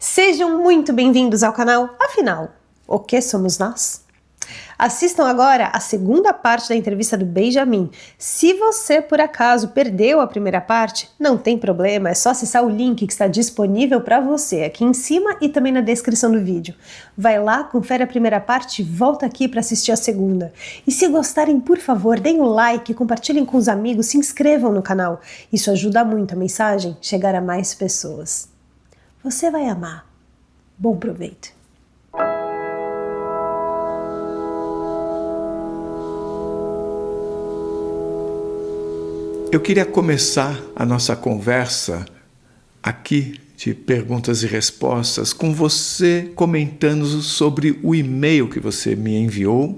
Sejam muito bem-vindos ao canal. Afinal, o que somos nós? Assistam agora a segunda parte da entrevista do Benjamin. Se você, por acaso, perdeu a primeira parte, não tem problema, é só acessar o link que está disponível para você aqui em cima e também na descrição do vídeo. Vai lá, confere a primeira parte e volta aqui para assistir a segunda. E se gostarem, por favor, deem o like, compartilhem com os amigos, se inscrevam no canal. Isso ajuda muito a mensagem chegar a mais pessoas. Você vai amar. Bom proveito. Eu queria começar a nossa conversa aqui de perguntas e respostas com você comentando sobre o e-mail que você me enviou,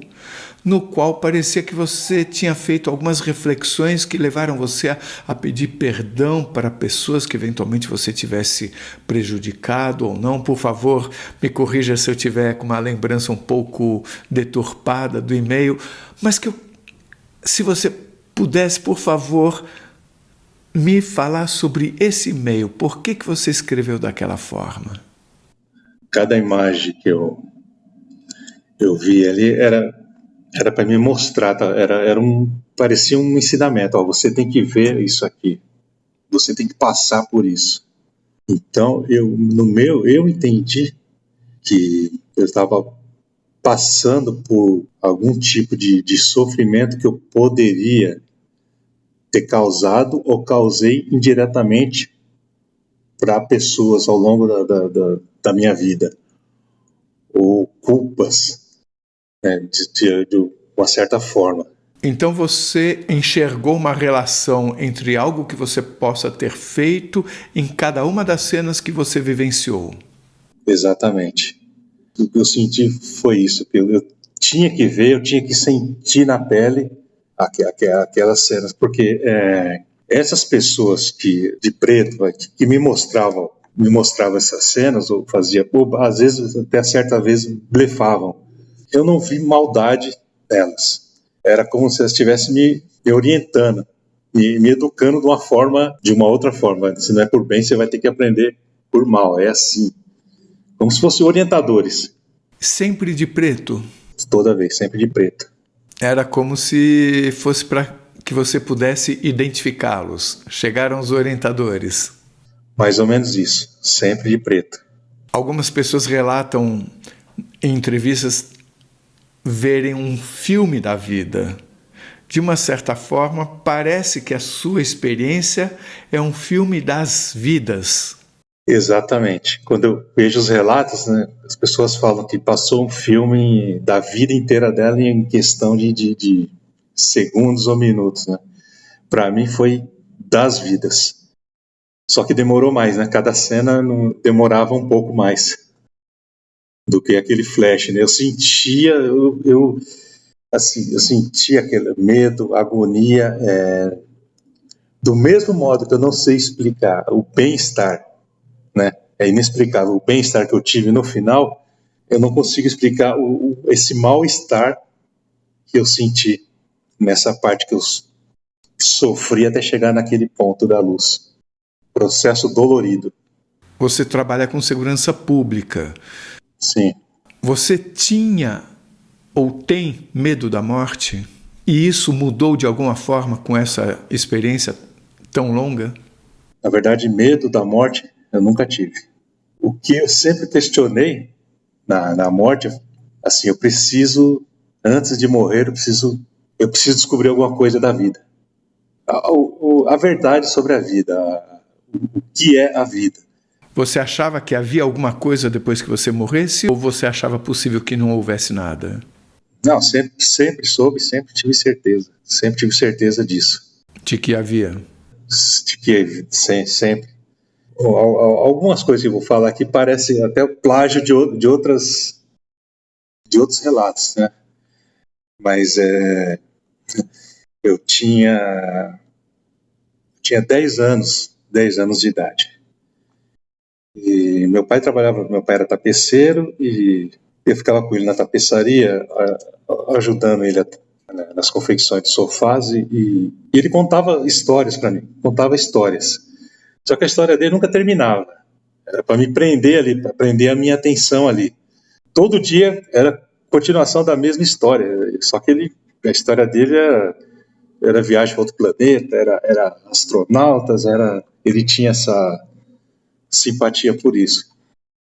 no qual parecia que você tinha feito algumas reflexões que levaram você a pedir perdão para pessoas que eventualmente você tivesse prejudicado ou não. Por favor, me corrija se eu tiver com uma lembrança um pouco deturpada do e-mail, mas se você pudesse, por favor, me falar sobre esse e-mail. Por que você escreveu daquela forma? Cada imagem que eu vi ali era para me mostrar, tá? Parecia um ensinamento. Ó, você tem que ver isso aqui. Você tem que passar por isso. Então, eu entendi que eu estava passando por algum tipo de sofrimento que eu poderia ter causado ou causei indiretamente para pessoas ao longo da minha vida, ou culpas, né, de uma certa forma. Então você enxergou uma relação entre algo que você possa ter feito em cada uma das cenas que você vivenciou. Exatamente. O que eu senti foi isso, que eu tinha que ver, eu tinha que sentir na pele aquelas cenas, porque essas pessoas de preto que me mostravam essas cenas, ou às vezes até certa vez blefavam. Eu não vi maldade nelas. Era como se elas estivessem me orientando, me educando de uma outra forma. Se não é por bem, você vai ter que aprender por mal. É assim. Como se fossem orientadores. Sempre de preto? Toda vez, sempre de preto. Era como se fosse para que você pudesse identificá-los. Chegaram os orientadores. Mais ou menos isso, sempre de preto. Algumas pessoas relatam em entrevistas verem um filme da vida. De uma certa forma, parece que a sua experiência é um filme das vidas. Exatamente. Quando eu vejo os relatos, né, as pessoas falam que passou um filme da vida inteira dela em questão de segundos ou minutos, né? Para mim foi das vidas. Só que demorou mais, né? Cada cena demorava um pouco mais do que aquele flash, né? Eu sentia, eu sentia aquele medo, agonia, do mesmo modo que eu não sei explicar o bem-estar, né? É inexplicável. O bem-estar que eu tive no final, eu não consigo explicar esse mal-estar que eu senti nessa parte que eu sofri até chegar naquele ponto da luz. Processo dolorido. Você trabalha com segurança pública. Sim. Você tinha ou tem medo da morte? E isso mudou de alguma forma com essa experiência tão longa? Na verdade, medo da morte eu nunca tive. O que eu sempre questionei na morte, assim, eu preciso, antes de morrer, eu preciso descobrir alguma coisa da vida. A verdade sobre a vida, o que é a vida. Você achava que havia alguma coisa depois que você morresse, ou você achava possível que não houvesse nada? Não, sempre soube, sempre tive certeza disso. De que havia? De que sempre. Algumas coisas que eu vou falar aqui parecem até o plágio de outros relatos, né? Mas eu tinha 10 anos de idade. E meu pai era tapeceiro e eu ficava com ele na tapeçaria, ajudando ele nas confecções de sofás, e ele contava histórias para mim, Só que a história dele nunca terminava. Era para me prender ali, para prender a minha atenção ali. Todo dia era continuação da mesma história, só que a história dele era viagem para outro planeta, era astronautas, ele tinha essa simpatia por isso.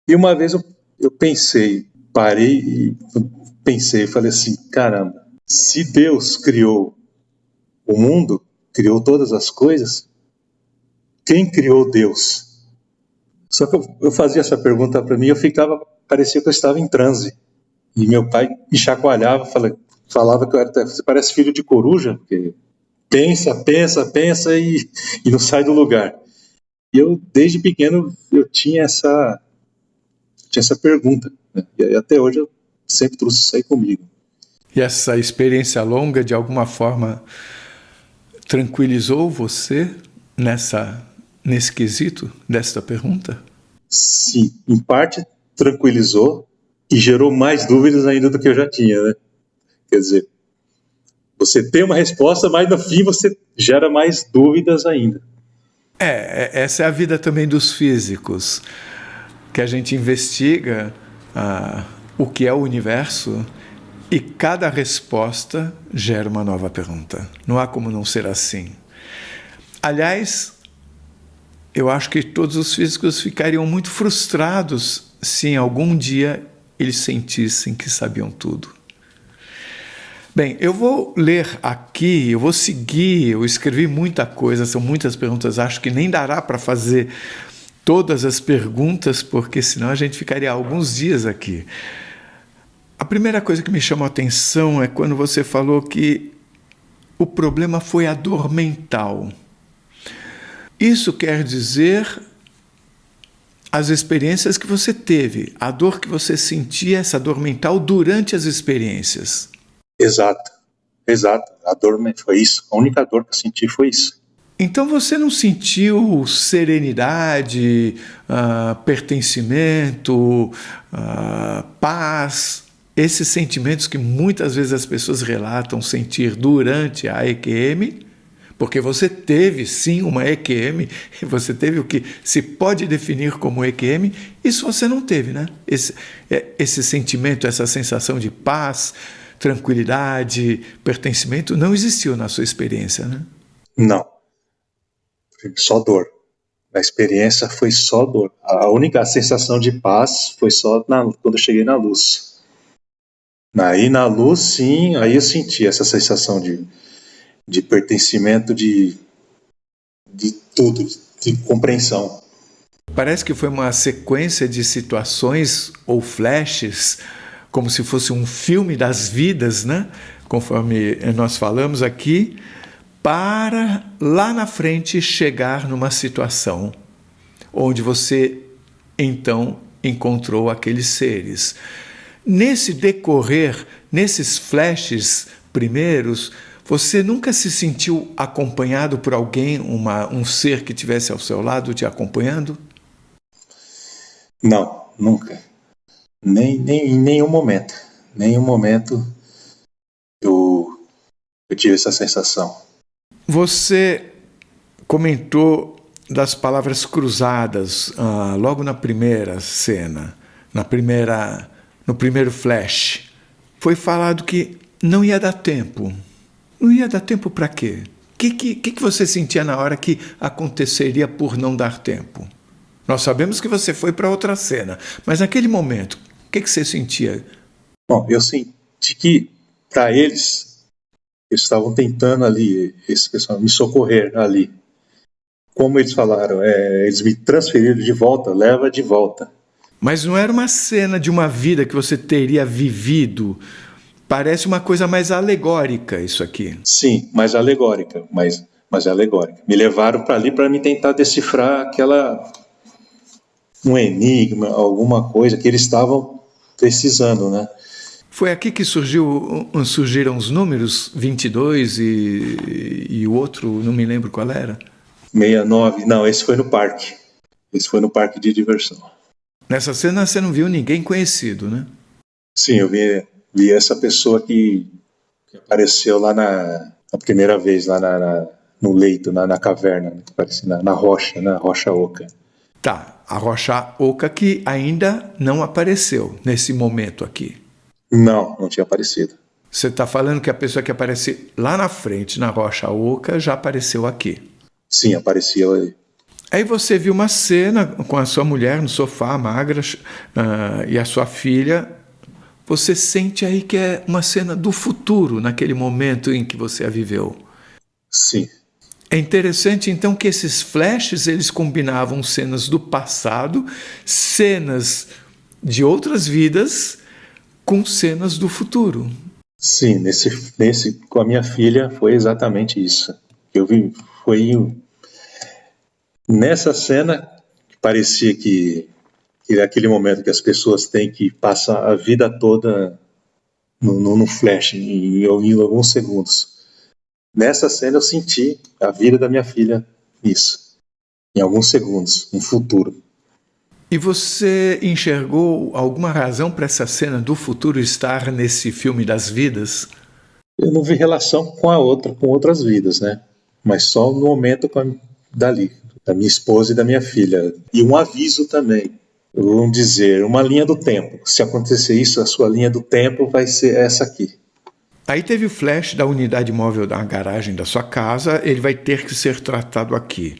E uma vez eu pensei, parei e pensei, falei assim, caramba, se Deus criou o mundo, criou todas as coisas, quem criou Deus? Só que eu fazia essa pergunta para mim, parecia que eu estava em transe. E meu pai me chacoalhava, falava que você parece filho de coruja, porque pensa e não sai do lugar. E eu, desde pequeno, eu tinha essa pergunta, né? E até hoje eu sempre trouxe isso aí comigo. E essa experiência longa, de alguma forma, tranquilizou você nesse quesito desta pergunta? Sim, em parte tranquilizou e gerou mais dúvidas ainda do que eu já tinha, né? Quer dizer, você tem uma resposta, mas no fim você gera mais dúvidas ainda. Essa é a vida também dos físicos, que a gente investiga o que é o universo e cada resposta gera uma nova pergunta. Não há como não ser assim. Aliás, eu acho que todos os físicos ficariam muito frustrados se em algum dia eles sentissem que sabiam tudo. Bem, eu vou ler aqui, eu vou seguir, eu escrevi muita coisa, são muitas perguntas, acho que nem dará para fazer todas as perguntas, porque senão a gente ficaria alguns dias aqui. A primeira coisa que me chamou a atenção é quando você falou que o problema foi a dor mental. Isso quer dizer as experiências que você teve, a dor que você sentia, essa dor mental durante as experiências. Exato. A dor foi isso. A única dor que eu senti foi isso. Então você não sentiu serenidade, pertencimento, paz, esses sentimentos que muitas vezes as pessoas relatam sentir durante a EQM? Porque você teve, sim, uma EQM, você teve o que se pode definir como EQM, isso você não teve, né? Esse sentimento, essa sensação de paz, tranquilidade, pertencimento, não existiu na sua experiência, né? Não. Só dor. A experiência foi só dor. A única sensação de paz foi só quando eu cheguei na luz. Aí na luz, sim, aí eu senti essa sensação de pertencimento, de tudo, de compreensão. Parece que foi uma sequência de situações ou flashes, como se fosse um filme das vidas, né? Conforme nós falamos aqui, para lá na frente chegar numa situação onde você então encontrou aqueles seres. Nesse decorrer, nesses flashes primeiros, você nunca se sentiu acompanhado por alguém, um ser que estivesse ao seu lado te acompanhando? Não, nunca. Em nenhum momento. Nenhum momento eu tive essa sensação. Você comentou das palavras cruzadas logo na primeira cena, no primeiro flash. Foi falado que não ia dar tempo. Não ia dar tempo para quê? O que você sentia na hora que aconteceria por não dar tempo? Nós sabemos que você foi para outra cena, mas naquele momento, o que você sentia? Bom, eu senti que, para eles estavam tentando ali, esse pessoal, me socorrer ali. Como eles falaram, eles me transferiram de volta, leva de volta. Mas não era uma cena de uma vida que você teria vivido. Parece uma coisa mais alegórica isso aqui. Sim, mais alegórica, mas é alegórica. Me levaram para ali para me tentar decifrar um enigma, alguma coisa que eles estavam precisando, né? Foi aqui que surgiram os números 22 e o outro, não me lembro qual era. 69, não, esse foi no parque. Esse foi no parque de diversão. Nessa cena você não viu ninguém conhecido, né? Sim, eu vi essa pessoa que apareceu lá a primeira vez, lá no leito, na caverna, né? Apareceu na rocha, na rocha oca. Tá, a rocha oca que ainda não apareceu nesse momento aqui. Não tinha aparecido. Você está falando que a pessoa que aparece lá na frente, na rocha oca, já apareceu aqui. Sim, aparecia ali. Aí você viu uma cena com a sua mulher no sofá, magra, e a sua filha. Você sente aí que é uma cena do futuro, naquele momento em que você a viveu. Sim. É interessante, então, que esses flashes, eles combinavam cenas do passado, cenas de outras vidas, com cenas do futuro. Sim, nesse com a minha filha foi exatamente isso. Eu vi, foi nessa cena que parecia que é aquele momento que as pessoas têm que passar a vida toda no flash, em alguns segundos. Nessa cena eu senti a vida da minha filha nisso, em alguns segundos, no futuro. E você enxergou alguma razão para essa cena do futuro estar nesse filme das vidas? Eu não vi relação com outras vidas, né? Mas só no momento dali, da minha esposa e da minha filha. E um aviso também. Vamos dizer, uma linha do tempo. Se acontecer isso, a sua linha do tempo vai ser essa aqui. Aí teve o flash da unidade móvel da garagem da sua casa, ele vai ter que ser tratado aqui.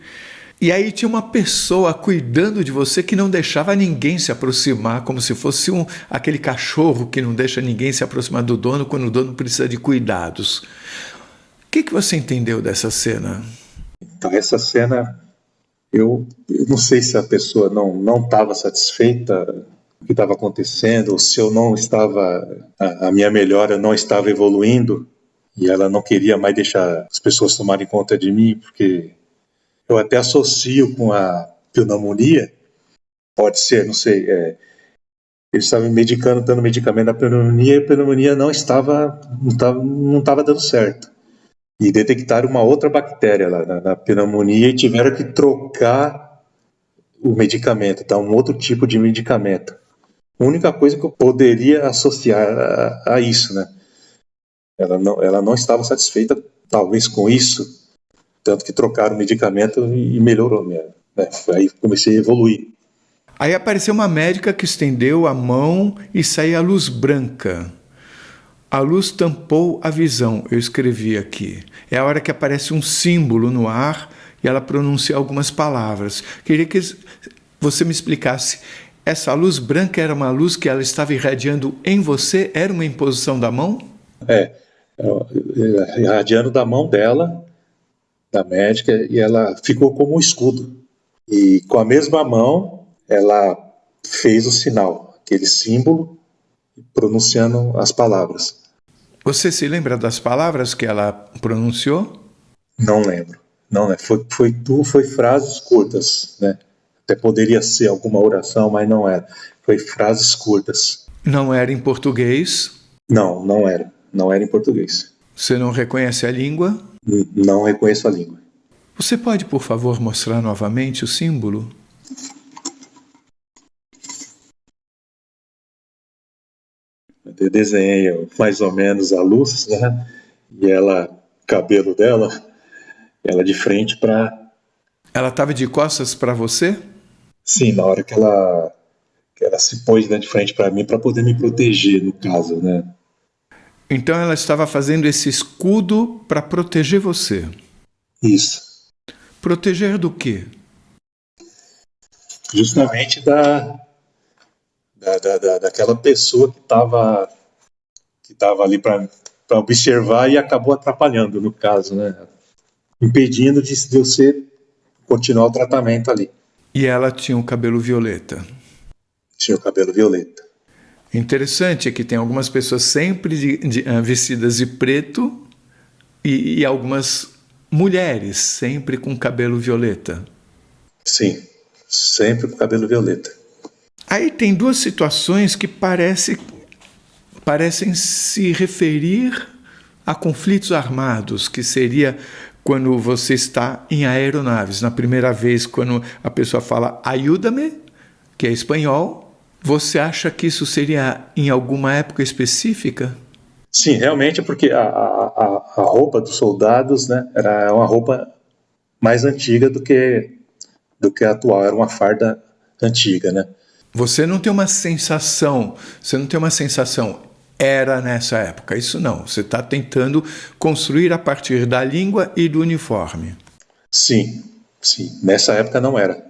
E aí tinha uma pessoa cuidando de você que não deixava ninguém se aproximar, como se fosse aquele cachorro que não deixa ninguém se aproximar do dono quando o dono precisa de cuidados. O que você entendeu dessa cena? Então, essa cena, eu não sei se a pessoa não estava satisfeita com o que estava acontecendo, ou se eu não estava, a minha melhora não estava evoluindo, e ela não queria mais deixar as pessoas tomarem conta de mim, porque eu até associo com a pneumonia, pode ser, não sei, eles estavam medicando, dando medicamento da pneumonia, e a pneumonia não estava dando certo. E detectaram uma outra bactéria lá na pneumonia e tiveram que trocar o medicamento, tá? Um outro tipo de medicamento. A única coisa que eu poderia associar a isso, né? Ela não estava satisfeita, talvez, com isso, tanto que trocaram o medicamento e melhorou, né? Aí comecei a evoluir. Aí apareceu uma médica que estendeu a mão e saía a luz branca. A luz tampou a visão, eu escrevi aqui. É a hora que aparece um símbolo no ar e ela pronuncia algumas palavras. Queria que você me explicasse. Essa luz branca era uma luz que ela estava irradiando em você? Era uma imposição da mão? Irradiando da mão dela, da médica, e ela ficou como um escudo. E com a mesma mão, ela fez o sinal, aquele símbolo, pronunciando as palavras. Você se lembra das palavras que ela pronunciou? Não lembro. Não, foi frases curtas, né? Até poderia ser alguma oração, mas não era. Foi frases curtas. Não era em português? Não era. Não era em português. Você não reconhece a língua? Não reconheço a língua. Você pode, por favor, mostrar novamente o símbolo? Eu desenhei mais ou menos a luz, né? E ela, o cabelo dela, ela de frente para... Ela estava de costas para você? Sim, na hora que ela se pôs, né, de frente para mim para poder me proteger, no caso, né? Então ela estava fazendo esse escudo para proteger você. Isso. Proteger do quê? Justamente daquela pessoa que estava ali para observar e acabou atrapalhando, no caso, né? Impedindo de você continuar o tratamento ali. E ela tinha o cabelo violeta. Tinha o cabelo violeta. Interessante é que tem algumas pessoas sempre vestidas de preto e algumas mulheres sempre com cabelo violeta. Sim, sempre com cabelo violeta. Aí tem duas situações que parecem se referir a conflitos armados, que seria quando você está em aeronaves. Na primeira vez, quando a pessoa fala "ayúdame", que é espanhol, você acha que isso seria em alguma época específica? Sim, realmente, porque a roupa dos soldados, né, era uma roupa mais antiga do que do que a atual. Era uma farda antiga, né? Você não tem uma sensação, era nessa época, isso não. Você está tentando construir a partir da língua e do uniforme. Sim, sim. Nessa época não era.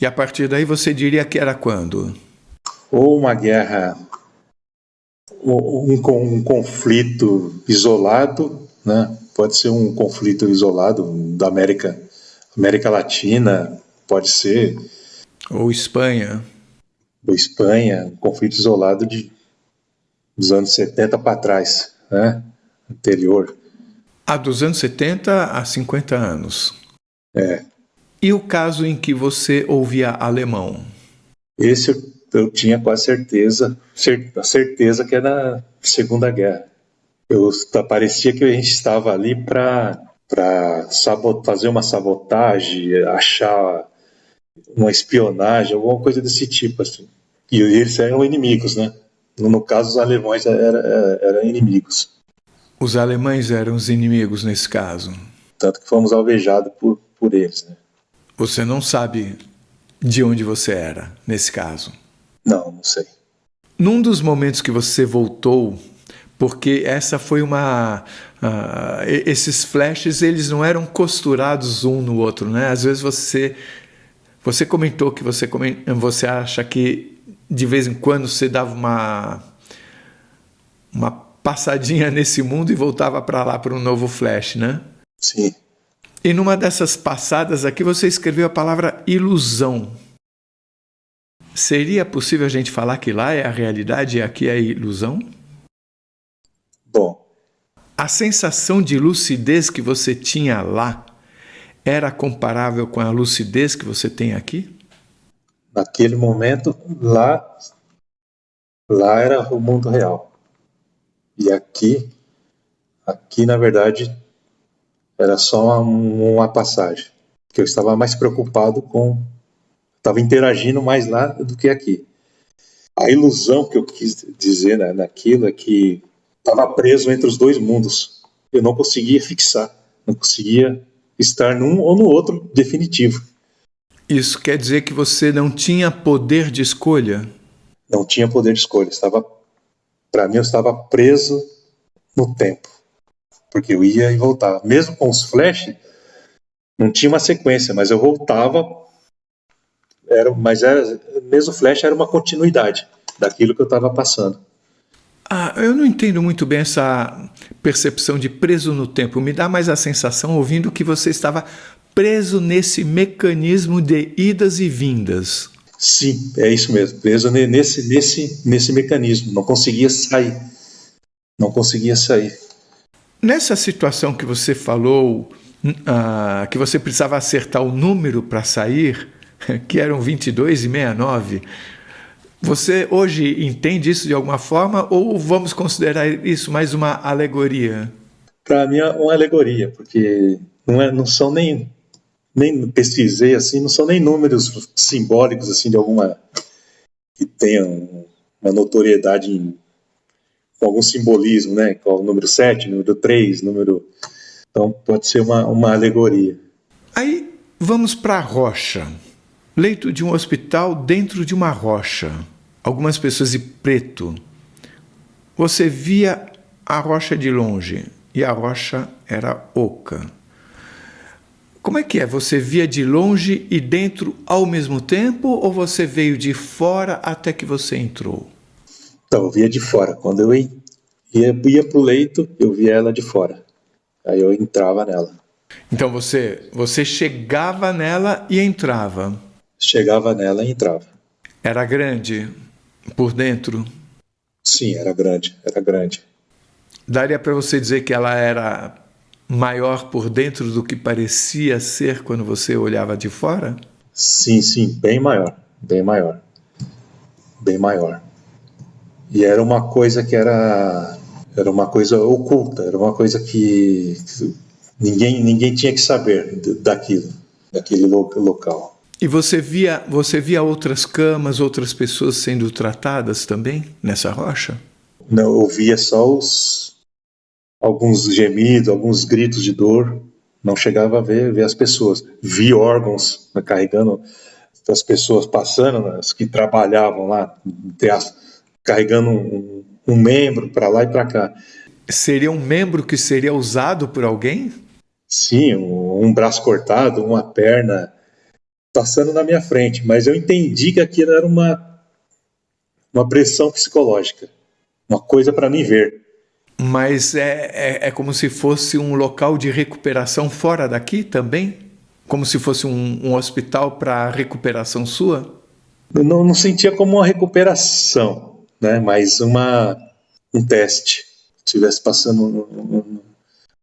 E a partir daí você diria que era quando? Ou uma guerra, ou um conflito isolado, né? Pode ser um conflito isolado da América Latina, pode ser. Ou Espanha. Ou Espanha, um conflito isolado dos anos 70 para trás, né? Anterior. Dos anos 70 a 50 anos. É. E o caso em que você ouvia alemão? Esse eu tinha quase a certeza que era a Segunda Guerra. Parecia que a gente estava ali para fazer uma sabotagem, achar uma espionagem, alguma coisa desse tipo, assim. E eles eram inimigos, né? No caso, os alemães eram inimigos. Os alemães eram os inimigos nesse caso? Tanto que fomos alvejados por eles, né? Você não sabe de onde você era nesse caso? Não sei. Num dos momentos que você voltou, porque essa foi esses flashes, eles não eram costurados um no outro, né? Às vezes você comentou que você acha que de vez em quando você dava uma passadinha nesse mundo e voltava para lá para um novo flash, né? Sim. E numa dessas passadas aqui você escreveu a palavra ilusão. Seria possível a gente falar que lá é a realidade e aqui é a ilusão? Bom. A sensação de lucidez que você tinha lá era comparável com a lucidez que você tem aqui? Naquele momento, lá era o mundo real. E aqui na verdade, era só uma passagem. Porque eu estava mais preocupado estava interagindo mais lá do que aqui. A ilusão que eu quis dizer naquilo é que estava preso entre os dois mundos. Eu não conseguia fixar, não conseguia estar num ou no outro definitivo. Isso quer dizer que você não tinha poder de escolha? Não tinha poder de escolha. Para mim, eu estava preso no tempo. Porque eu ia e voltava. Mesmo com os flash, não tinha uma sequência, mas eu voltava. Mesmo o flash era uma continuidade daquilo que eu estava passando. Eu não entendo muito bem essa percepção de preso no tempo. Me dá mais a sensação, ouvindo, que você estava preso nesse mecanismo de idas e vindas. Sim, é isso mesmo. Preso nesse mecanismo. Não conseguia sair. Nessa situação que você falou, que você precisava acertar o número para sair, que eram 22 e 69, você hoje entende isso de alguma forma ou vamos considerar isso mais uma alegoria? Para mim é uma alegoria, porque não são nem pesquisei assim, não são nem números simbólicos assim de alguma que tenham uma notoriedade com algum simbolismo, né? Com o número 7, número 3, então pode ser uma alegoria. Aí vamos para a rocha. Leito de um hospital dentro de uma rocha. Algumas pessoas de preto. Você via a rocha de longe e a rocha era oca. Como é que é? Você via de longe e dentro ao mesmo tempo ou você veio de fora até que você entrou? Então, eu via de fora. Quando eu ia pro leito, eu via ela de fora. Aí eu entrava nela. Então você chegava nela e entrava? Chegava nela e entrava. Era grande por dentro? Sim, era grande. Daria para você dizer que ela era maior por dentro do que parecia ser quando você olhava de fora? Sim, bem maior. E era uma coisa que era uma coisa oculta, era uma coisa que ninguém tinha que saber daquele local. E você via outras camas, outras pessoas sendo tratadas também nessa rocha? Não, eu via só alguns gemidos, alguns gritos de dor, Não chegava a ver as pessoas. Vi órgãos, né, carregando as pessoas passando, né, as que trabalhavam lá, carregando um membro para lá e para cá. Seria um membro que seria usado por alguém? Sim, um braço cortado, uma perna passando na minha frente, mas eu entendi que aquilo era uma pressão psicológica, uma coisa para mim ver. Mas é como se fosse um local de recuperação fora daqui também? Como se fosse um hospital para recuperação sua? Eu não sentia como uma recuperação, né? Mas um teste. Se estivesse passando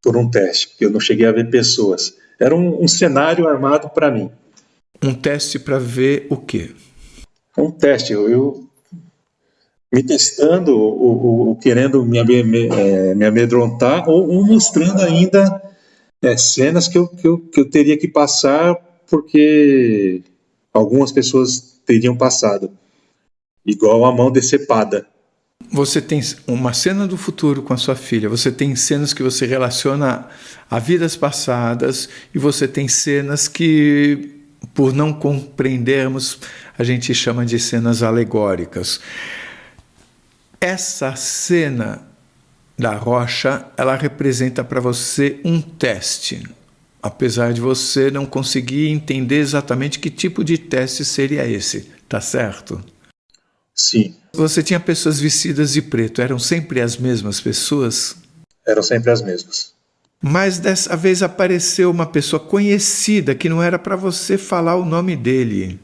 por um teste, porque eu não cheguei a ver pessoas. Era um cenário armado para mim. Um teste para ver o quê? Um teste. Eu me testando, ou querendo me amedrontar, ou mostrando ainda cenas que eu teria que passar porque algumas pessoas teriam passado. Igual a mão decepada. Você tem uma cena do futuro com a sua filha, você tem cenas que você relaciona a vidas passadas e você tem cenas que, por não compreendermos, a gente chama de cenas alegóricas. Essa cena da rocha, ela representa para você um teste, apesar de você não conseguir entender exatamente que tipo de teste seria esse, tá certo? Sim. Você tinha pessoas vestidas de preto, eram sempre as mesmas pessoas? Eram sempre as mesmas. Mas dessa vez apareceu uma pessoa conhecida que não era para você falar o nome dele.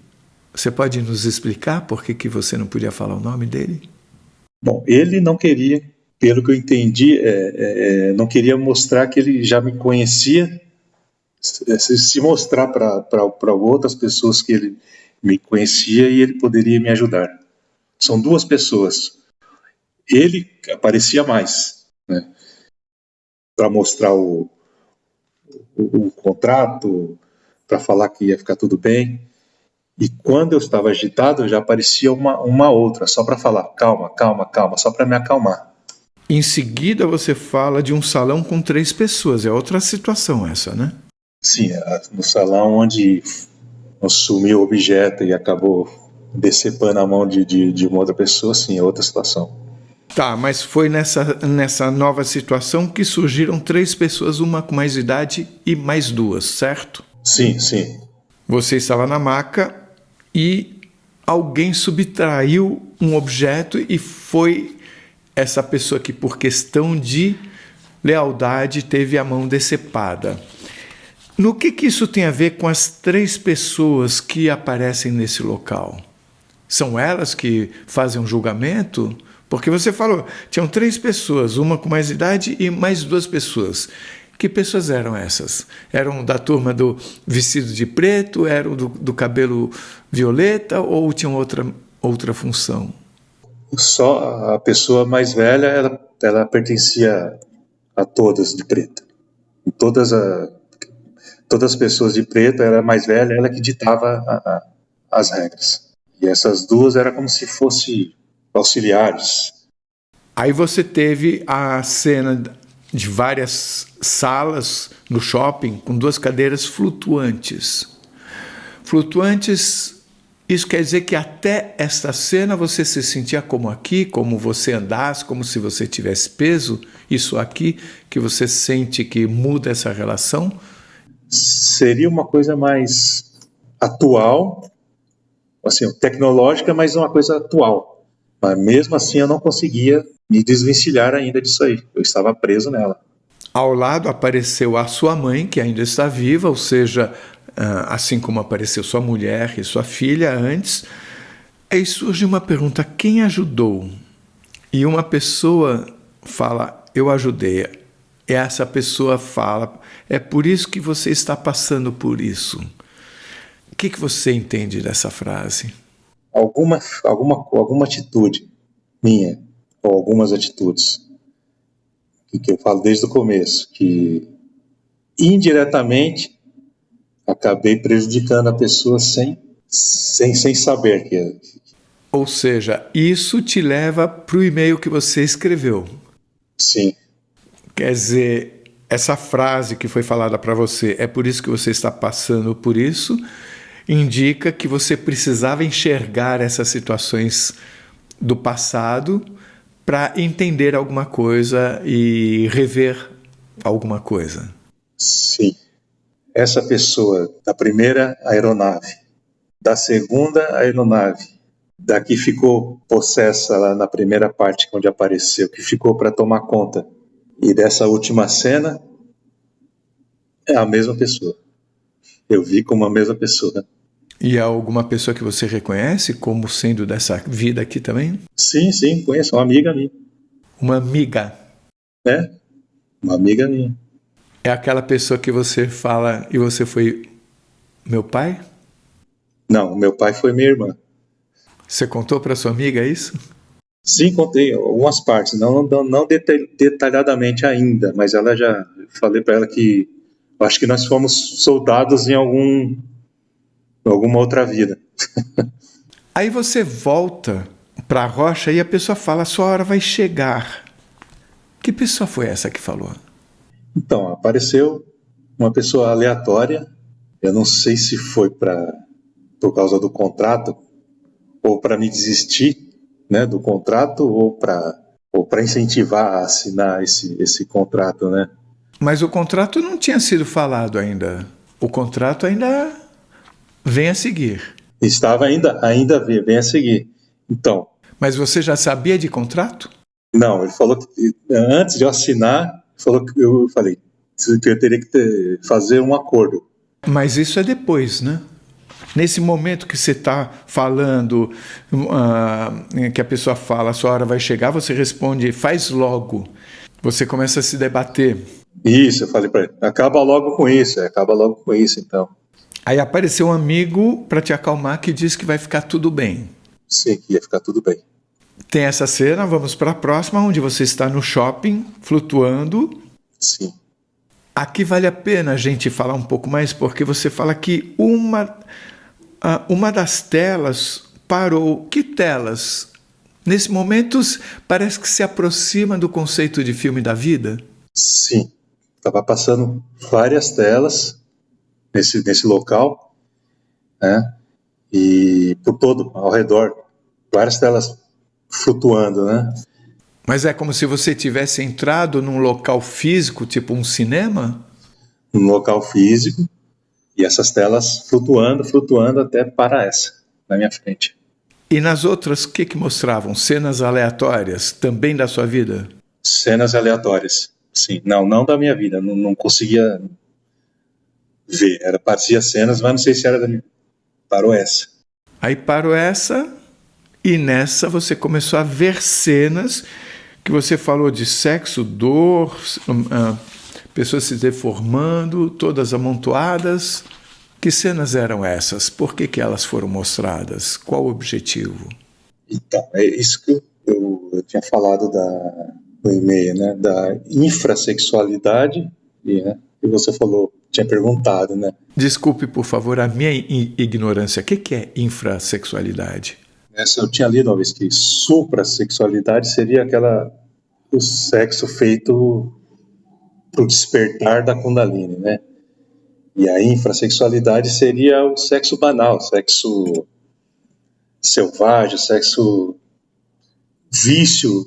Você pode nos explicar por que você não podia falar o nome dele? Bom, ele não queria, pelo que eu entendi, não queria mostrar que ele já me conhecia, se mostrar para outras pessoas que ele me conhecia e ele poderia me ajudar. São duas pessoas. Ele aparecia mais, né, para mostrar o contrato, para falar que ia ficar tudo bem. E quando eu estava agitado, já aparecia uma outra, só para falar, calma, calma, calma, só para me acalmar. Em seguida você fala de um salão com 3 pessoas, é outra situação essa, né? Sim, no salão onde sumiu o objeto e acabou decepando a mão de uma outra pessoa, sim, é outra situação. Tá, mas foi nessa nova situação que surgiram 3 pessoas, uma com mais idade e mais 2, certo? Sim, sim. Você estava na maca e alguém subtraiu um objeto e foi essa pessoa que, por questão de lealdade, teve a mão decepada. No que isso tem a ver com as 3 pessoas que aparecem nesse local? São elas que fazem um julgamento? Porque você falou, tinham 3 pessoas, uma com mais idade e mais 2 pessoas. Que pessoas eram essas? Eram da turma do vestido de preto, eram do cabelo violeta ou tinham outra função? Só a pessoa mais velha, ela pertencia a todas de preto. Todas as pessoas de preto, ela era mais velha, ela que ditava as regras. E essas duas eram como se fossem auxiliares. Aí você teve a cena de várias salas no shopping com 2 cadeiras flutuantes. Flutuantes, isso quer dizer que até esta cena você se sentia como aqui, como você andasse, como se você tivesse peso, isso aqui, que você sente que muda essa relação? Seria uma coisa mais atual, assim, tecnológica, mas uma coisa atual. Mas mesmo assim eu não conseguia me desvencilhar ainda disso aí. Eu estava preso nela. Ao lado apareceu a sua mãe, que ainda está viva, ou seja, assim como apareceu sua mulher e sua filha antes. Aí surge uma pergunta, quem ajudou? E uma pessoa fala, eu ajudei. E essa pessoa fala, é por isso que você está passando por isso. O que você entende dessa frase? Alguma atitude minha, ou algumas atitudes, que eu falo desde o começo, que indiretamente acabei prejudicando a pessoa sem saber que é. Ou seja, isso te leva para o e-mail que você escreveu. Sim. Quer dizer, essa frase que foi falada para você, é por isso que você está passando por isso, indica que você precisava enxergar essas situações do passado para entender alguma coisa e rever alguma coisa. Sim. Essa pessoa da primeira aeronave, da segunda aeronave, da que ficou possessa lá na primeira parte onde apareceu, que ficou para tomar conta, e dessa última cena, é a mesma pessoa. Eu vi como a mesma pessoa. E há alguma pessoa que você reconhece como sendo dessa vida aqui também? Sim, conheço, uma amiga minha. Uma amiga. Né? Uma amiga minha. É aquela pessoa que você fala e você foi meu pai? Não, meu pai foi minha irmã. Você contou para sua amiga isso? Sim, contei algumas partes, não detalhadamente ainda, mas ela já falei para ela que eu acho que nós fomos soldados em alguma outra vida. Aí você volta para a rocha e a pessoa fala: a sua hora vai chegar. Que pessoa foi essa que falou? Então, apareceu uma pessoa aleatória, eu não sei se foi por causa do contrato, ou para me desistir, né, do contrato, ou para incentivar a assinar esse contrato, né? Mas o contrato não tinha sido falado ainda. O contrato ainda vem a seguir. Estava ainda bem a seguir. Então. Mas você já sabia de contrato? Não, ele falou que antes de eu assinar, eu falei que eu teria que fazer um acordo. Mas isso é depois, né? Nesse momento que você está falando, que a pessoa fala, a sua hora vai chegar, você responde, faz logo. Você começa a se debater. Isso, eu falei para ele, acaba logo com isso, então. Aí apareceu um amigo para te acalmar que diz que vai ficar tudo bem. Sim, que ia ficar tudo bem. Tem essa cena, vamos para a próxima, onde você está no shopping, flutuando. Sim. Aqui vale a pena a gente falar um pouco mais, porque você fala que uma das telas parou. Que telas? Nesse momento, parece que se aproxima do conceito de filme da vida? Sim. Estava passando várias telas nesse local, né? E por todo, ao redor, várias telas flutuando, né? Mas é como se você tivesse entrado num local físico, tipo um cinema? Um local físico, e essas telas flutuando até parar essa, na minha frente. E nas outras, o que mostravam? Cenas aleatórias, também da sua vida? Cenas aleatórias, sim. Não da minha vida, não conseguia ver. Parecia cenas, mas não sei se era da minha. Parou essa. Aí parou essa, e nessa você começou a ver cenas que você falou de sexo, dor, pessoas se deformando, todas amontoadas. Que cenas eram essas? Por que elas foram mostradas? Qual o objetivo? Então, é isso que eu tinha falado no e-mail, né? Da infrassexualidade, né? E você falou, tinha perguntado, né? Desculpe, por favor, a minha ignorância. O que é infrassexualidade? Essa eu tinha lido uma vez que suprassexualidade seria o sexo feito para o despertar da Kundalini, né? E a infrassexualidade seria o sexo banal, o sexo selvagem, o sexo vício,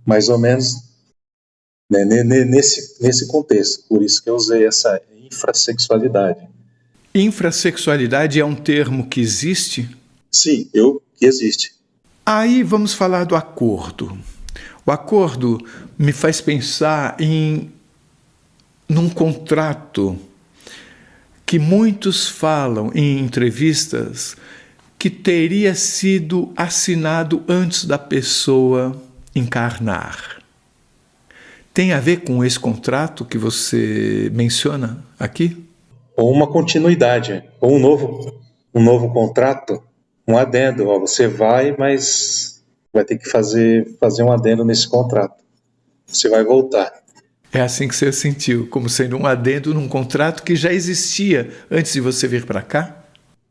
mais ou menos, né? nesse contexto. Por isso que eu usei essa infrassexualidade. Infrassexualidade é um termo que existe? Sim, que existe. Aí vamos falar do acordo. O acordo me faz pensar num contrato que muitos falam em entrevistas que teria sido assinado antes da pessoa encarnar. Tem a ver com esse contrato que você menciona aqui? Ou uma continuidade, ou um novo contrato, um adendo. Ó, você vai, mas vai ter que fazer um adendo nesse contrato. Você vai voltar. É assim que você sentiu, como sendo um adendo num contrato que já existia antes de você vir para cá?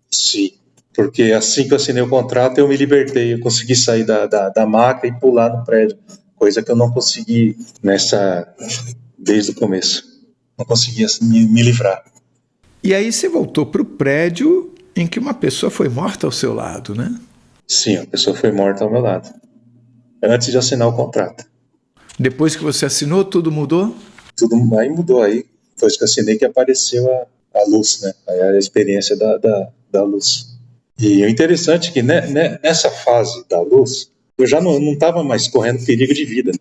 Sim, porque assim que eu assinei o contrato, eu me libertei, eu consegui sair da maca e pular no prédio, coisa que eu não consegui desde o começo. não conseguia me livrar. E aí você voltou para o prédio em que uma pessoa foi morta ao seu lado, né? Sim, a pessoa foi morta ao meu lado, antes de assinar o contrato. Depois que você assinou, tudo mudou? Tudo aí mudou, aí depois que eu assinei que apareceu a luz, né? Aí a experiência da luz. E o interessante é que nessa fase da luz, eu já não estava mais correndo perigo de vida,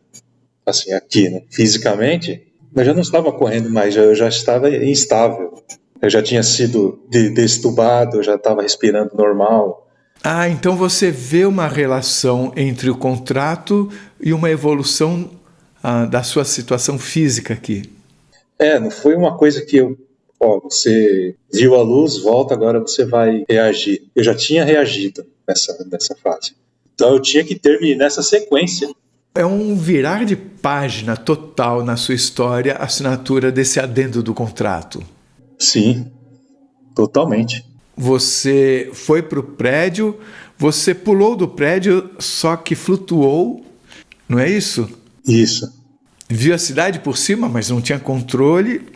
assim, aqui, né? Fisicamente, mas já não estava correndo mais, eu já estava instável. Eu já tinha sido destubado, eu já estava respirando normal. Ah, então você vê uma relação entre o contrato e uma evolução da sua situação física aqui. Não foi uma coisa que você viu a luz, volta, agora você vai reagir. Eu já tinha reagido nessa fase. Então eu tinha que terminar nessa sequência. É um virar de página total na sua história, a assinatura desse adendo do contrato. Sim, totalmente. Você foi para o prédio, você pulou do prédio, só que flutuou, não é isso? Isso. Viu a cidade por cima, mas não tinha controle.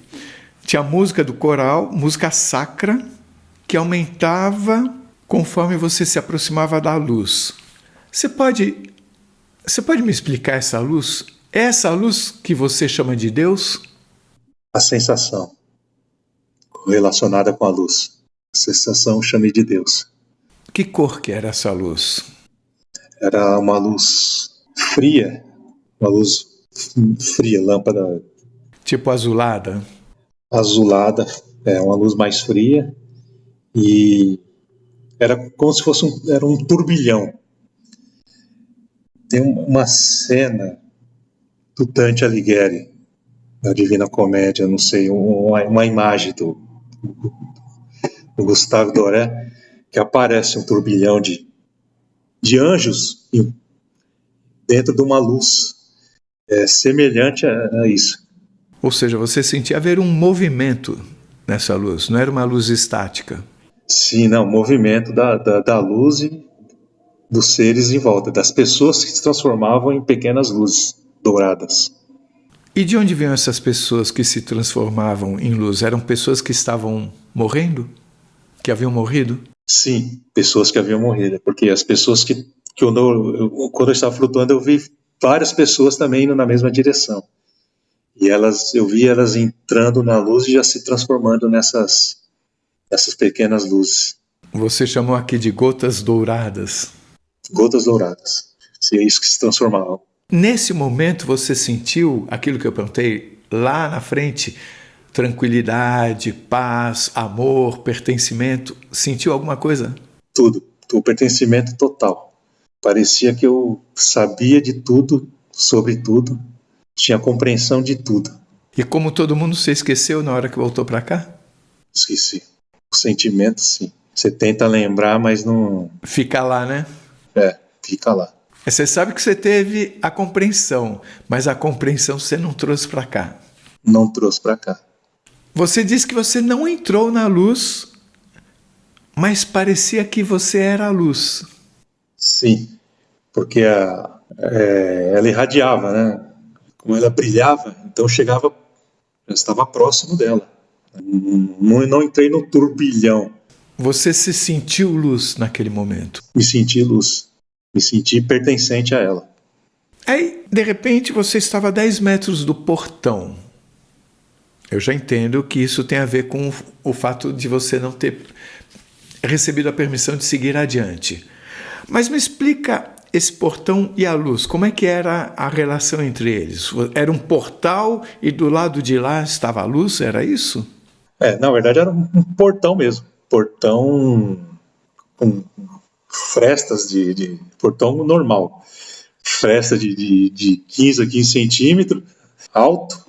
Tinha música do coral, música sacra, que aumentava conforme você se aproximava da luz. Você pode me explicar essa luz? É essa luz que você chama de Deus? A sensação relacionada com a luz. A sensação chame de Deus. Que cor que era essa luz? Era uma luz fria, lâmpada Tipo azulada? Azulada, uma luz mais fria, e era como se fosse era um turbilhão. Tem uma cena do Dante Alighieri, da Divina Comédia, não sei, uma imagem do Gustave Doré, que aparece um turbilhão de anjos dentro de uma luz semelhante a isso. Ou seja, você sentia haver um movimento nessa luz, não era uma luz estática. Sim, não, movimento da luz e dos seres em volta, das pessoas que se transformavam em pequenas luzes douradas. E de onde vinham essas pessoas que se transformavam em luz? Eram pessoas que estavam morrendo? Que haviam morrido? Sim, pessoas que haviam morrido, porque as pessoas que quando eu estava flutuando, eu vi várias pessoas também indo na mesma direção. E eu vi elas entrando na luz e já se transformando nessas pequenas luzes. Você chamou aqui de gotas douradas. Gotas douradas. É isso que se transformavam. Nesse momento você sentiu aquilo que eu perguntei lá na frente? Tranquilidade, paz, amor, pertencimento. Sentiu alguma coisa? Tudo. O pertencimento total. Parecia que eu sabia de tudo, sobre tudo, tinha compreensão de tudo. E como todo mundo, você esqueceu na hora que voltou para cá? Esqueci. O sentimento, sim. Você tenta lembrar, mas não... Fica lá, né? Fica lá. Você sabe que você teve a compreensão, mas a compreensão você não trouxe para cá. Não trouxe para cá. Você disse que você não entrou na luz, mas parecia que você era a luz. Sim, porque ela irradiava, né? Como ela brilhava, então eu estava próximo dela. Não entrei no turbilhão. Você se sentiu luz naquele momento? Me senti luz. Me senti pertencente a ela. Aí, de repente, você estava a 10 metros do portão. Eu já entendo que isso tem a ver com o fato de você não ter recebido a permissão de seguir adiante. Mas me explica esse portão e a luz. Como é que era a relação entre eles? Era um portal e do lado de lá estava a luz? Era isso? Na verdade era um portão mesmo. Portão com frestas de portão normal. Fresta de 15 a 15 centímetros, alto.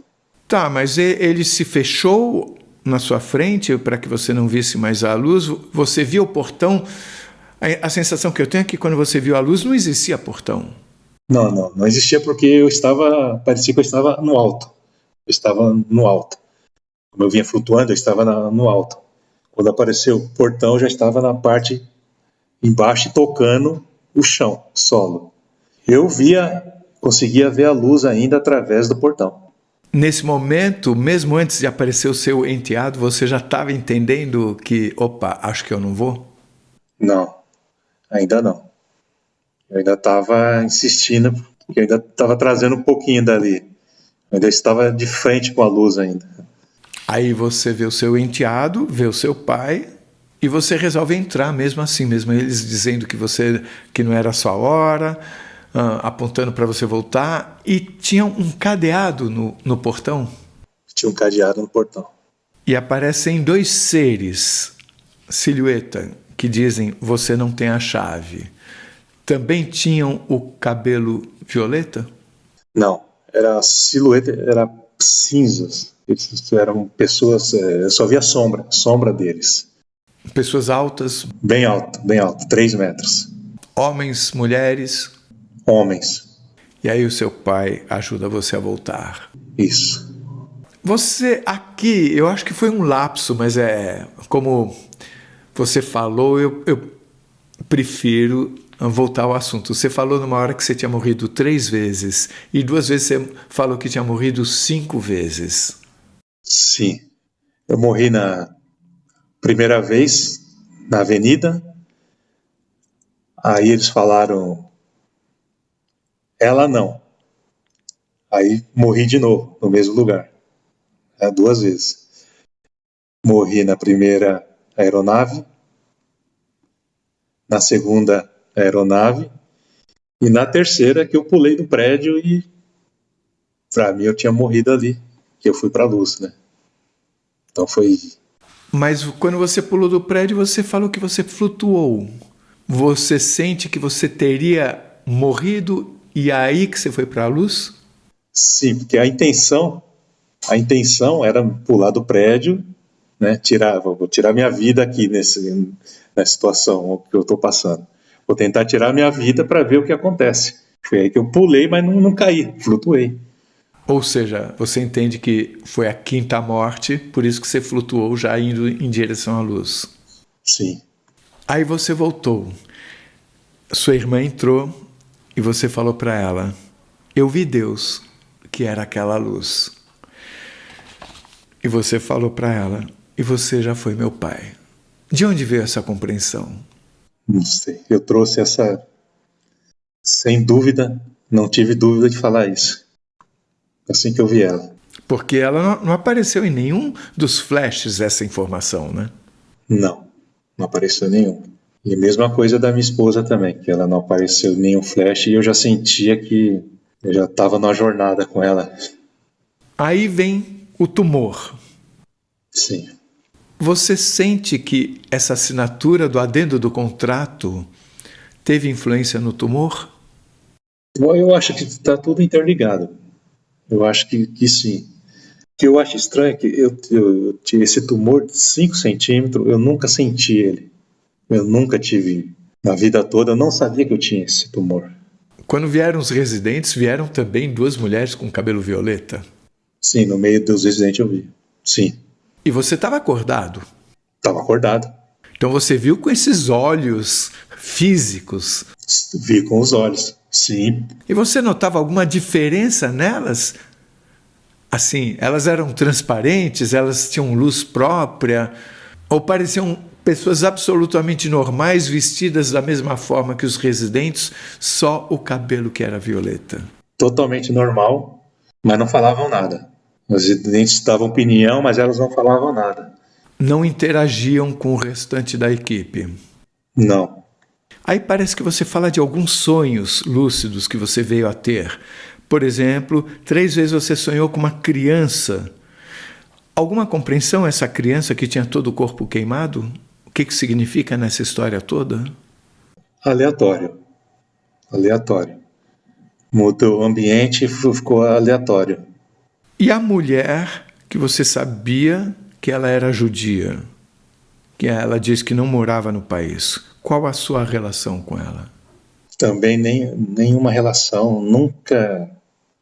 Tá, mas ele se fechou na sua frente para que você não visse mais a luz? Você viu o portão? A sensação que eu tenho é que quando você viu a luz não existia portão. Não existia porque parecia que eu estava no alto. Eu estava no alto. Como eu vinha flutuando, eu estava no alto. Quando apareceu o portão, eu já estava na parte embaixo tocando o chão, o solo. Eu conseguia ver a luz ainda através do portão. Nesse momento, mesmo antes de aparecer o seu enteado, você já estava entendendo que, opa, acho que eu não vou? Não, ainda não. Eu ainda estava insistindo, porque eu ainda estava trazendo um pouquinho dali. Eu ainda estava de frente com a luz ainda. Aí você vê o seu enteado, vê o seu pai, e você resolve entrar mesmo assim, mesmo eles dizendo que não era a sua hora, apontando para você voltar, e tinha um cadeado no portão. Tinha um cadeado no portão. E aparecem dois seres, silhueta, que dizem: você não tem a chave. Também tinham o cabelo violeta? Não, era silhueta, era cinzas. Eles eram pessoas, eu só via sombra deles. Pessoas altas, Bem alto, 3 metros. homens, mulheres. Homens, E aí o seu pai ajuda você a voltar. isso. Você aqui, eu acho que foi um lapso, mas como você falou, eu prefiro voltar ao assunto. Você falou numa hora que você tinha morrido 3 vezes e 2 vezes você falou que tinha morrido 5 vezes. Sim. Eu morri na primeira vez na avenida. Aí eles falaram, ela não. Aí morri de novo, no mesmo lugar. 2 vezes. Morri na primeira aeronave, na segunda aeronave, e na terceira que eu pulei do prédio e pra mim eu tinha morrido ali, que eu fui pra luz, né? Então foi... Mas quando você pulou do prédio, você falou que você flutuou. Você sente que você teria morrido e é aí que você foi para a luz? Sim, porque a intenção era pular do prédio, né? Vou tirar minha vida aqui nessa situação que eu estou passando. Vou tentar tirar minha vida para ver o que acontece. Foi aí que eu pulei, mas não caí, flutuei. Ou seja, você entende que foi a quinta morte, por isso que você flutuou já indo em direção à luz. Sim. Aí você voltou. Sua irmã entrou e você falou para ela: eu vi Deus, que era aquela luz. E você falou para ela: e você já foi meu pai. De onde veio essa compreensão? Não sei. Eu trouxe essa... Sem dúvida, não tive dúvida de falar isso. Assim que eu vi ela. Porque ela não apareceu em nenhum dos flashes essa informação, né? Não apareceu nenhum. E a mesma coisa da minha esposa também, que ela não apareceu em nenhum flash e eu já sentia que eu já estava numa jornada com ela. Aí vem o tumor. Sim. Você sente que essa assinatura do adendo do contrato teve influência no tumor? Eu acho que está tudo interligado. Eu acho que sim. O que eu acho estranho é que eu tive esse tumor de 5 centímetros, eu nunca senti ele. Eu nunca tive, na vida toda, eu não sabia que eu tinha esse tumor. Quando vieram os residentes, vieram também 2 mulheres com cabelo violeta? Sim, no meio dos residentes eu vi. Sim. E você estava acordado? Estava acordado. Então você viu com esses olhos físicos? Vi com os olhos, sim. E você notava alguma diferença nelas? Assim, elas eram transparentes, elas tinham luz própria, ou pareciam pessoas absolutamente normais, vestidas da mesma forma que os residentes, só o cabelo que era violeta? Totalmente normal, mas não falavam nada. Os residentes davam opinião, mas elas não falavam nada. Não interagiam com o restante da equipe? Não. Aí parece que você fala de alguns sonhos lúcidos que você veio a ter. Por exemplo, 3 vezes você sonhou com uma criança. Alguma compreensão essa criança que tinha todo o corpo queimado? O que significa nessa história toda? Aleatório. Mudou o ambiente e ficou aleatório. E a mulher que você sabia que ela era judia, que ela disse que não morava no país, qual a sua relação com ela? Também nenhuma relação, nunca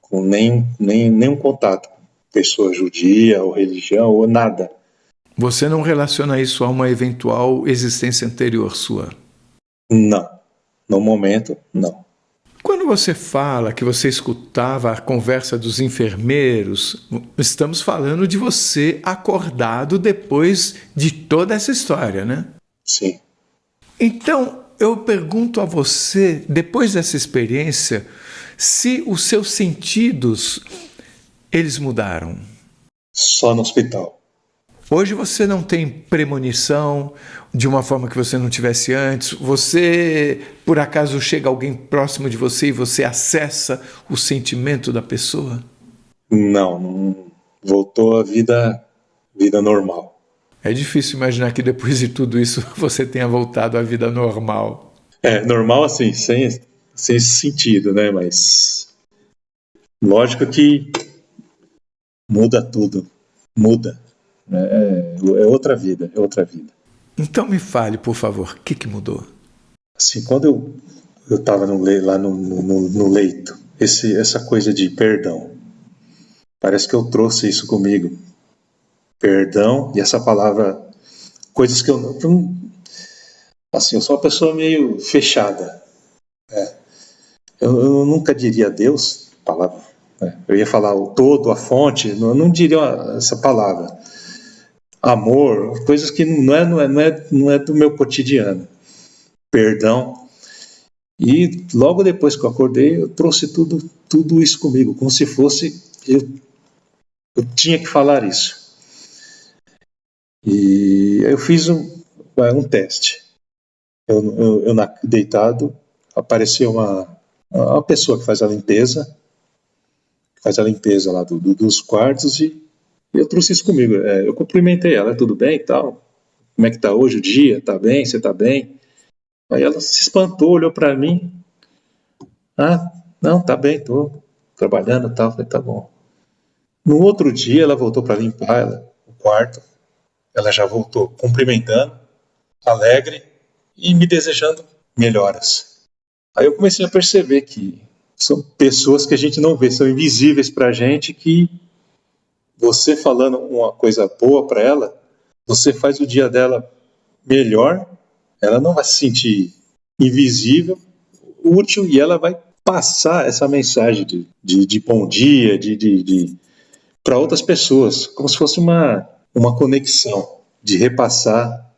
com nenhum contato. Pessoa judia ou religião ou nada. Você não relaciona isso a uma eventual existência anterior sua? Não. No momento, não. Quando você fala que você escutava a conversa dos enfermeiros, estamos falando de você acordado depois de toda essa história, né? Sim. Então, eu pergunto a você, depois dessa experiência, se os seus sentidos, eles mudaram. Só no hospital. Hoje você não tem premonição de uma forma que você não tivesse antes. Você, por acaso, chega alguém próximo de você e você acessa o sentimento da pessoa? Não voltou à vida normal. É difícil imaginar que depois de tudo isso você tenha voltado à vida normal. Normal assim, sem esse sentido, né? Mas lógico que muda tudo. Muda. É outra vida, é outra vida. Então me fale, por favor, o que mudou? Assim, quando eu estava lá no leito, essa coisa de perdão, parece que eu trouxe isso comigo. Perdão e essa palavra, coisas que eu assim, eu sou uma pessoa meio fechada. Eu nunca diria Deus, palavra. Eu ia falar o todo, a fonte, eu não diria essa palavra. Amor, coisas que não é do meu cotidiano. Perdão. E logo depois que eu acordei, eu trouxe tudo isso comigo, como se fosse eu tinha que falar isso. E eu fiz um teste. Eu deitado, apareceu uma pessoa que faz a limpeza lá dos quartos, e eu trouxe isso comigo. Eu cumprimentei ela, tudo bem e tal? Como é que tá hoje o dia? Tá bem? Você tá bem? Aí ela se espantou, olhou para mim. Ah, não, tá bem, tô trabalhando e tal. Falei, tá bom. No outro dia ela voltou para limpar o quarto. Ela já voltou cumprimentando, alegre e me desejando melhoras. Aí eu comecei a perceber que são pessoas que a gente não vê, são invisíveis para a gente, que você falando uma coisa boa para ela, você faz o dia dela melhor, ela não vai se sentir invisível, útil, e ela vai passar essa mensagem de bom dia, para outras pessoas, como se fosse uma conexão, de repassar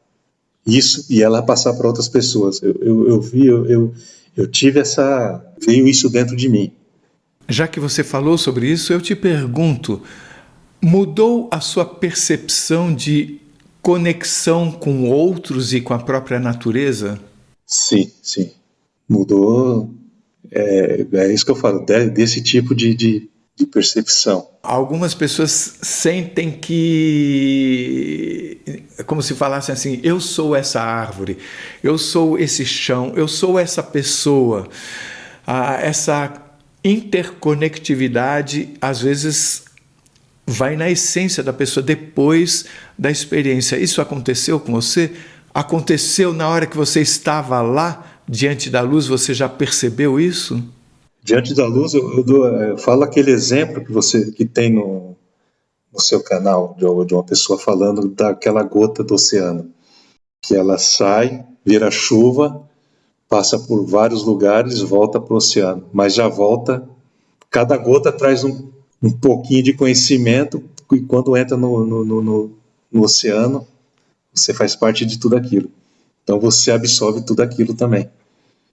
isso e ela passar para outras pessoas. Eu tive veio isso dentro de mim. Já que você falou sobre isso, eu te pergunto, mudou a sua percepção de conexão com outros e com a própria natureza? Sim. Mudou. É isso que eu falo, desse tipo de percepção. Algumas pessoas sentem que, como se falassem assim, eu sou essa árvore, eu sou esse chão, eu sou essa pessoa. Essa interconectividade, às vezes, vai na essência da pessoa depois da experiência. Isso aconteceu com você? Aconteceu na hora que você estava lá, diante da luz, você já percebeu isso? Diante da luz, eu falo aquele exemplo que tem no seu canal, de uma pessoa falando daquela gota do oceano, que ela sai, vira chuva, passa por vários lugares, volta para o oceano, mas já volta, cada gota traz um pouquinho de conhecimento, e quando entra no oceano, você faz parte de tudo aquilo. Então você absorve tudo aquilo também.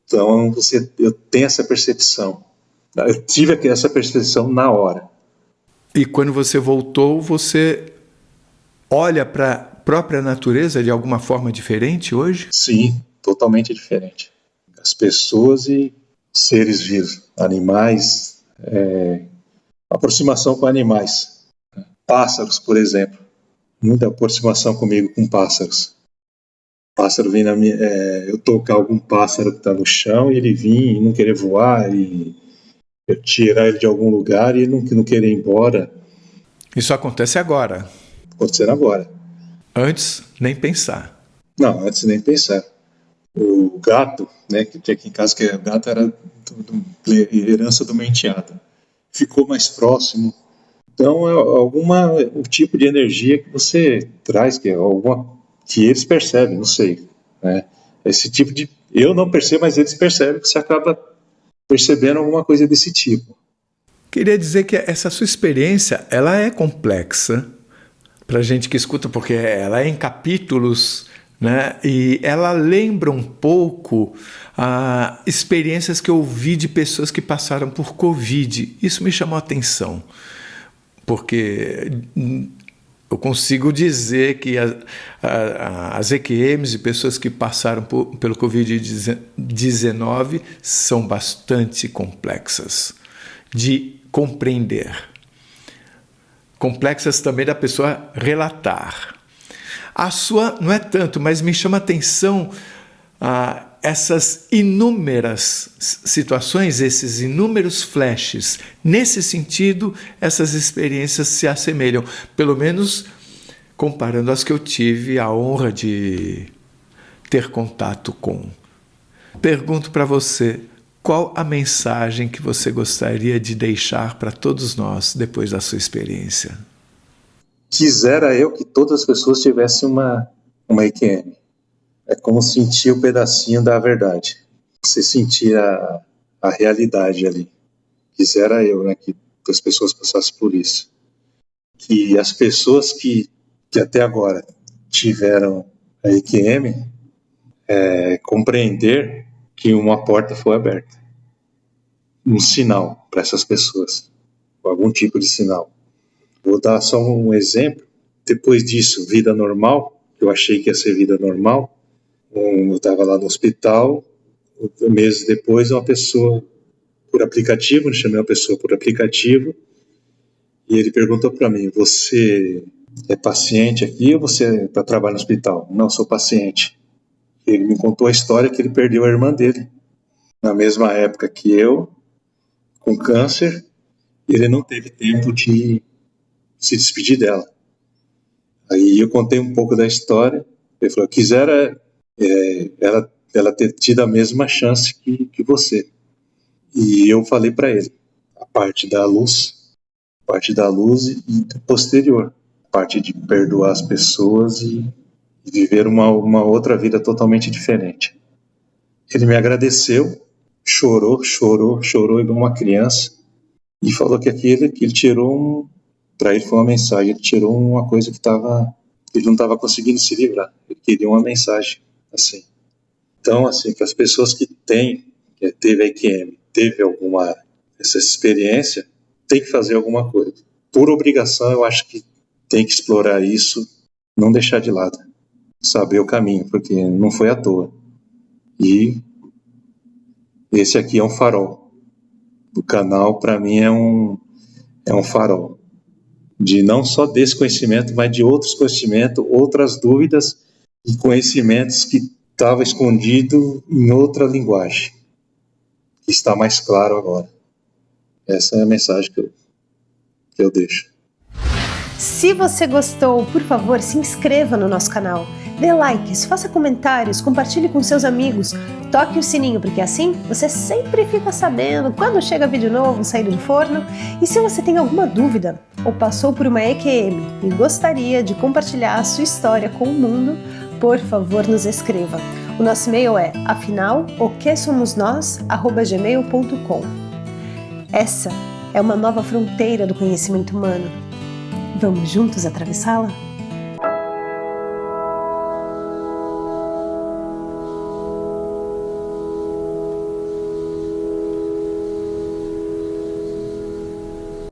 Então eu tenho essa percepção. Eu tive essa percepção na hora. E quando você voltou, você olha para a própria natureza de alguma forma diferente hoje? Sim, totalmente diferente. As pessoas e seres vivos, animais, aproximação com animais. Pássaros, por exemplo. Muita aproximação comigo com pássaros. Pássaro vem eu tocar algum pássaro que está no chão e ele vir e não querer voar, e eu tirar ele de algum lugar e ele não querer ir embora. Isso acontece agora. Acontecendo agora. Antes, nem pensar. Não, antes nem pensar. O gato, né, que tinha aqui em casa, que o gato era herança do meu enteado, ficou mais próximo. Então, o tipo de energia que você traz, que eles percebem, não sei. Né? Esse tipo de... Eu não percebo, mas eles percebem que você acaba percebendo alguma coisa desse tipo. Queria dizer que essa sua experiência, ela é complexa para gente que escuta, porque ela é em capítulos, né? E ela lembra um pouco experiências que eu vi de pessoas que passaram por Covid. Isso me chamou a atenção, porque eu consigo dizer que as EQMs e pessoas que passaram pelo Covid-19 são bastante complexas de compreender. Complexas também da pessoa relatar. A sua não é tanto, mas me chama a atenção essas inúmeras situações, esses inúmeros flashes. Nesse sentido, essas experiências se assemelham, pelo menos comparando as que eu tive a honra de ter contato com. Pergunto para você, qual a mensagem que você gostaria de deixar para todos nós depois da sua experiência? Quisera eu que todas as pessoas tivessem uma EQM. É como sentir um pedacinho da verdade. Você sentir a realidade ali. Quisera eu, né, que as pessoas passassem por isso. Que as pessoas que até agora tiveram a EQM, compreender que uma porta foi aberta. Um sinal para essas pessoas. Algum tipo de sinal. Vou dar só um exemplo. Depois disso, vida normal. Eu achei que ia ser vida normal. Eu estava lá no hospital. Meses depois, uma pessoa por aplicativo, eu chamei uma pessoa por aplicativo, e ele perguntou para mim, você é paciente aqui ou você trabalha no hospital? Não, sou paciente. Ele me contou a história que ele perdeu a irmã dele, na mesma época que eu, com câncer, e ele não teve tempo de se despedir dela. Aí eu contei um pouco da história, ele falou, quisera ela ter tido a mesma chance que você. E eu falei para ele, a parte da luz e posterior, a parte de perdoar as pessoas e viver uma outra vida totalmente diferente. Ele me agradeceu, chorou igual uma criança e falou que ele tirou para ele foi uma mensagem, ele tirou uma coisa que ele não estava conseguindo se livrar, ele queria uma mensagem assim. Então, assim, para as pessoas que teve a EQM, teve essa experiência, tem que fazer alguma coisa. Por obrigação, eu acho que tem que explorar isso, não deixar de lado, saber o caminho, porque não foi à toa. E esse aqui é um farol. O canal, para mim, é um farol. De não só desse conhecimento, mas de outros conhecimentos, outras dúvidas e conhecimentos que estava escondido em outra linguagem, que está mais claro agora. Essa é a mensagem que eu deixo. Se você gostou, por favor, se inscreva no nosso canal, dê likes, faça comentários, compartilhe com seus amigos, toque o sininho, porque assim você sempre fica sabendo quando chega vídeo novo saindo do forno. E se você tem alguma dúvida ou passou por uma EQM e gostaria de compartilhar a sua história com o mundo, por favor, nos escreva. O nosso e-mail é afinal.oquesomosnós@gmail.com. Essa é uma nova fronteira do conhecimento humano. Vamos juntos atravessá-la?